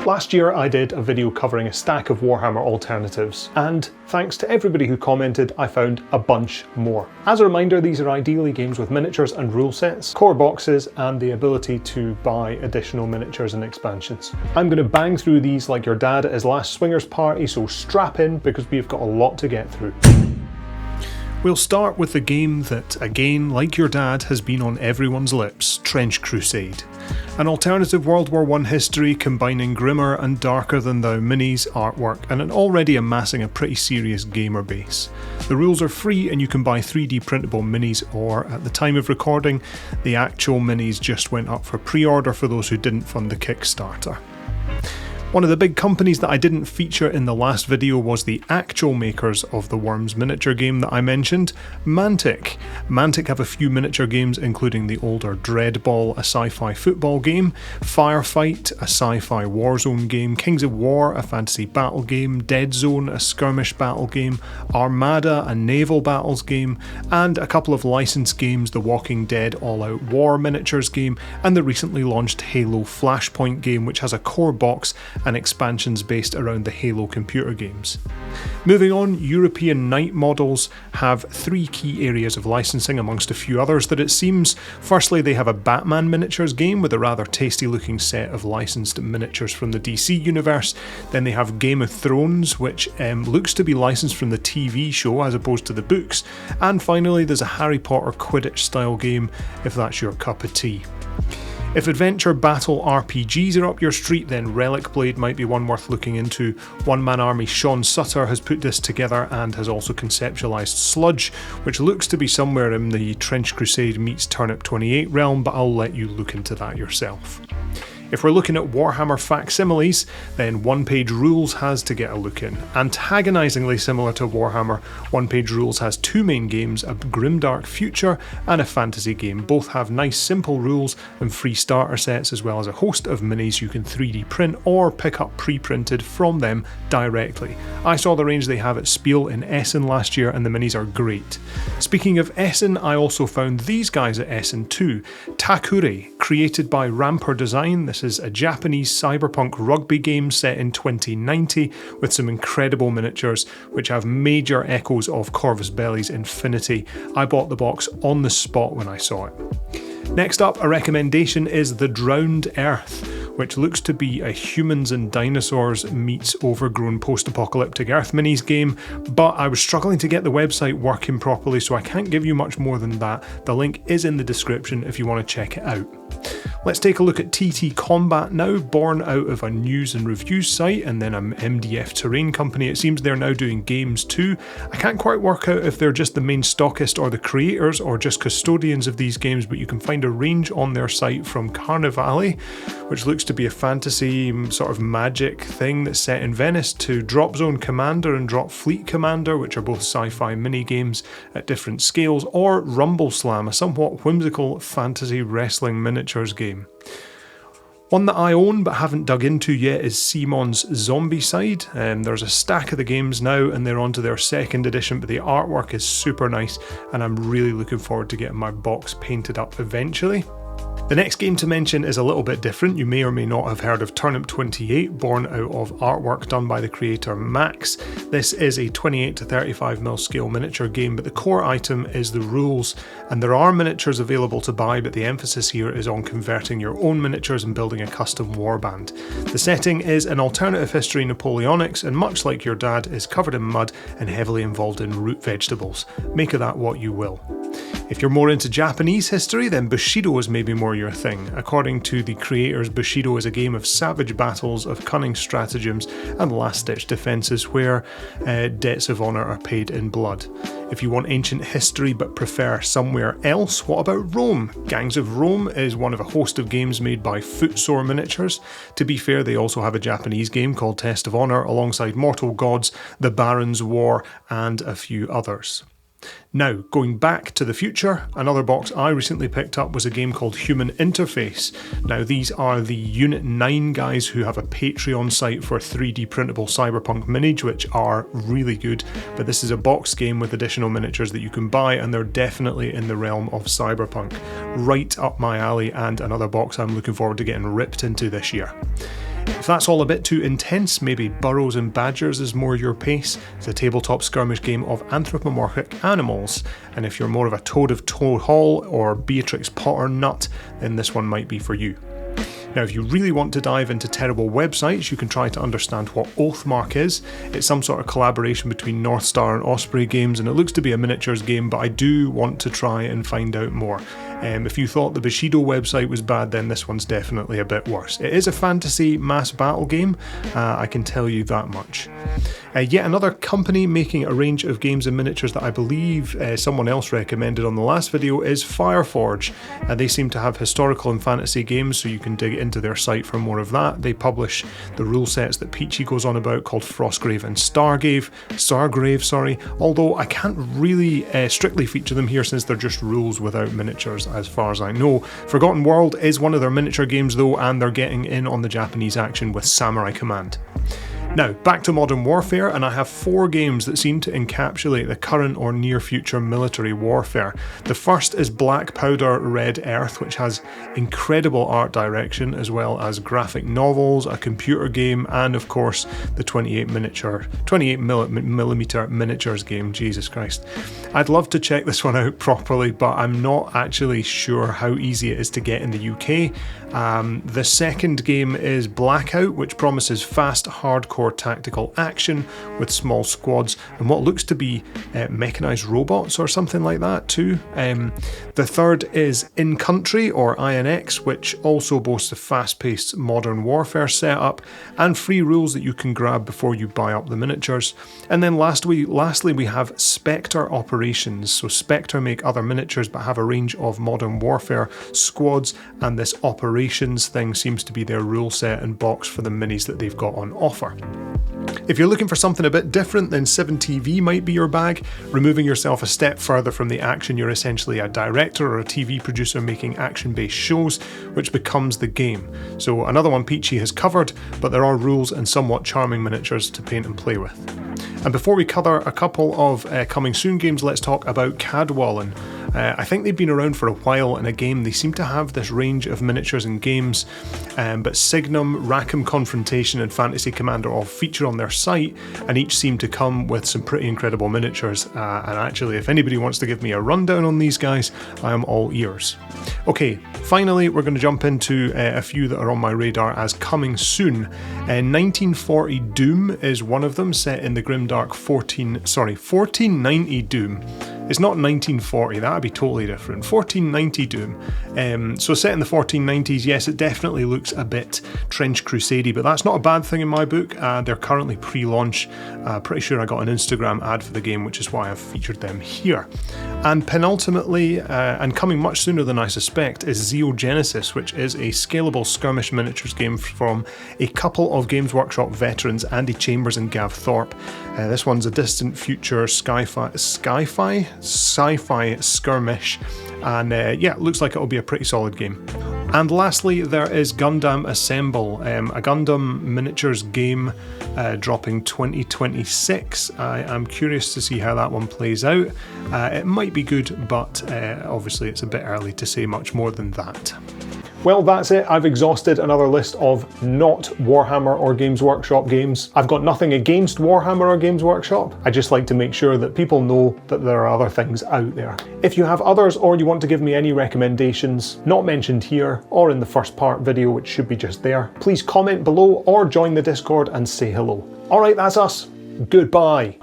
Last year I did a video covering a stack of Warhammer Alternatives, and thanks to everybody who commented, I found a bunch more. As a reminder, these are ideally games with miniatures and rule sets, core boxes, and the ability to buy additional miniatures and expansions. I'm going to bang through these like your dad at his last swingers party, so strap in because we've got a lot to get through. We'll start with the game that, again, like your dad, has been on everyone's lips, Trench Crusade. An alternative World War I history combining grimmer and darker than thou minis, artwork, and an already amassing a pretty serious gamer base. The rules are free and you can buy 3D printable minis, or at the time of recording, the actual minis just went up for pre-order for those who didn't fund the Kickstarter. One of the big companies that I didn't feature in the last video was the actual makers of the Worms miniature game that I mentioned, Mantic. Mantic have a few miniature games including the older Dreadball, a sci-fi football game, Firefight, a sci-fi warzone game, Kings of War, a fantasy battle game, Dead Zone, a skirmish battle game, Armada, a naval battles game, and a couple of licensed games, the Walking Dead All-Out War miniatures game, and the recently launched Halo Flashpoint game, which has a core box and expansions based around the Halo computer games. Moving on, European Knight models have three key areas of licensing amongst a few others that it seems. Firstly, they have a Batman miniatures game with a rather tasty looking set of licensed miniatures from the DC universe. Then they have Game of Thrones, which looks to be licensed from the TV show as opposed to the books. And finally, there's a Harry Potter Quidditch style game, if that's your cup of tea. If adventure battle RPGs are up your street, then Relicblade might be one worth looking into. One Man Army Sean Sutter has put this together and has also conceptualised Sludge, which looks to be somewhere in the Trench Crusade meets Turnip 28 realm, but I'll let you look into that yourself. If we're looking at Warhammer facsimiles, then One Page Rules has to get a look in. Antagonisingly similar to Warhammer, One Page Rules has two main games, a grimdark future and a fantasy game. Both have nice simple rules and free starter sets, as well as a host of minis you can 3D print or pick up pre-printed from them directly. I saw the range they have at Spiel in Essen last year and the minis are great. Speaking of Essen, I also found these guys at Essen too. Takkure, created by Ramper Design. This is a Japanese cyberpunk rugby game set in 2090 with some incredible miniatures which have major echoes of Corvus Belli's Infinity. I bought the box on the spot when I saw it. Next up, a recommendation is The Drowned Earth, which looks to be a humans and dinosaurs meets overgrown post-apocalyptic Earth minis game, but I was struggling to get the website working properly, so I can't give you much more than that. The link is in the description if you want to check it out. Let's take a look at TT Combat now, born out of a news and reviews site and then an MDF terrain company. It seems they're now doing games too. I can't quite work out if they're just the main stockist or the creators or just custodians of these games, but you can find a range on their site from Carnevale, which looks to be a fantasy sort of magic thing that's set in Venice, to Dropzone Commander and Dropfleet Commander, which are both sci-fi mini-games at different scales, or Rumbleslam, a somewhat whimsical fantasy wrestling miniatures game. One that I own but haven't dug into yet is Simon's Zombiecide. There's a stack of the games now and they're on to their second edition, but the artwork is super nice and I'm really looking forward to getting my box painted up eventually. The next game to mention is a little bit different. You may or may not have heard of Turnip 28, born out of artwork done by the creator Max. This is a 28 to 35mm scale miniature game, but the core item is the rules, and there are miniatures available to buy, but the emphasis here is on converting your own miniatures and building a custom warband. The setting is an alternative history Napoleonics, and much like your dad, is covered in mud and heavily involved in root vegetables. Make of that what you will. If you're more into Japanese history, then Bushido is maybe more your thing. According to the creators, Bushido is a game of savage battles, of cunning stratagems and last-ditch defences where debts of honour are paid in blood. If you want ancient history but prefer somewhere else, what about Rome? Gangs of Rome is one of a host of games made by Footsore Miniatures. To be fair, they also have a Japanese game called Test of Honour alongside Mortal Gods, The Baron's War and a few others. Now, going back to the future, another box I recently picked up was a game called Human Interface. Now, these are the Unit 9 guys who have a Patreon site for 3D printable cyberpunk minis, which are really good, but this is a box game with additional miniatures that you can buy, and they're definitely in the realm of cyberpunk. Right up my alley, and another box I'm looking forward to getting ripped into this year. If that's all a bit too intense, maybe Burrows and Badgers is more your pace. It's a tabletop skirmish game of anthropomorphic animals, and if you're more of a Toad of Toad Hall or Beatrix Potter nut, then this one might be for you. Now, if you really want to dive into terrible websites, you can try to understand what Oathmark is. It's some sort of collaboration between North Star and Osprey games, and it looks to be a miniatures game, but I do want to try and find out more. If you thought the Bushido website was bad, then this one's definitely a bit worse. It is a fantasy mass battle game, I can tell you that much. Yet another company making a range of games and miniatures that I believe someone else recommended on the last video is Fireforge. They seem to have historical and fantasy games, so you can dig into their site for more of that. They publish the rule sets that Peachy goes on about called Frostgrave and Stargrave, although I can't really strictly feature them here since they're just rules without miniatures as far as I know. Forgotten World is one of their miniature games though, and they're getting in on the Japanese action with Samurai Command. Now, back to Modern Warfare, and I have 4 games that seem to encapsulate the current or near future military warfare. The first is Black Powder Red Earth, which has incredible art direction as well as graphic novels, a computer game, and of course the 28mm miniatures game, Jesus Christ. I'd love to check this one out properly, but I'm not actually sure how easy it is to get in the UK. The second game is Blackout, which promises fast, hardcore tactical action with small squads and what looks to be mechanised robots or something like that too. The third is InCountry or INX, which also boasts a fast-paced modern warfare setup and free rules that you can grab before you buy up the miniatures. And then lastly we have Spectre Operations. So Spectre make other miniatures but have a range of modern warfare squads, and this Operations thing seems to be their rule set and box for the minis that they've got on offer. If you're looking for something a bit different, then 7TV might be your bag. Removing yourself a step further from the action, you're essentially a director or a TV producer making action-based shows, which becomes the game. So another one Peachy has covered, but there are rules and somewhat charming miniatures to paint and play with. And before we cover a couple of coming soon games, let's talk about Cadwallon. I think they've been around for a while in a game. They seem to have this range of miniatures and games, but Signum, Rackham Confrontation and Fantasy Commander all feature on their site, and each seem to come with some pretty incredible miniatures. And actually, if anybody wants to give me a rundown on these guys, I am all ears. Okay, finally we're going to jump into a few that are on my radar as coming soon. 1940 Doom is one of them, set in the grimdark 1490 Doom. It's not 1940, that would be totally different. 1490 Doom. So set in the 1490s, yes, it definitely looks a bit Trench Crusade-y, but that's not a bad thing in my book. They're currently pre-launch. Pretty sure I got an Instagram ad for the game, which is why I've featured them here. And penultimately, and coming much sooner than I suspect, is Zeo Genesis, which is a scalable skirmish miniatures game from a couple of Games Workshop veterans, Andy Chambers and Gav Thorpe. This one's a distant future sci-fi skirmish, and yeah, looks like it'll be a pretty solid game. And lastly, there is Gundam Assemble, a Gundam miniatures game dropping 2026. I am curious to see how that one plays out. It might be good, but obviously it's a bit early to say much more than that. Well, that's it. I've exhausted another list of not Warhammer or Games Workshop games. I've got nothing against Warhammer or Games Workshop. I just like to make sure that people know that there are other things out there. If you have others or you want to give me any recommendations, not mentioned here or in the first part video, which should be just there, please comment below or join the Discord and say hello. Alright, that's us. Goodbye.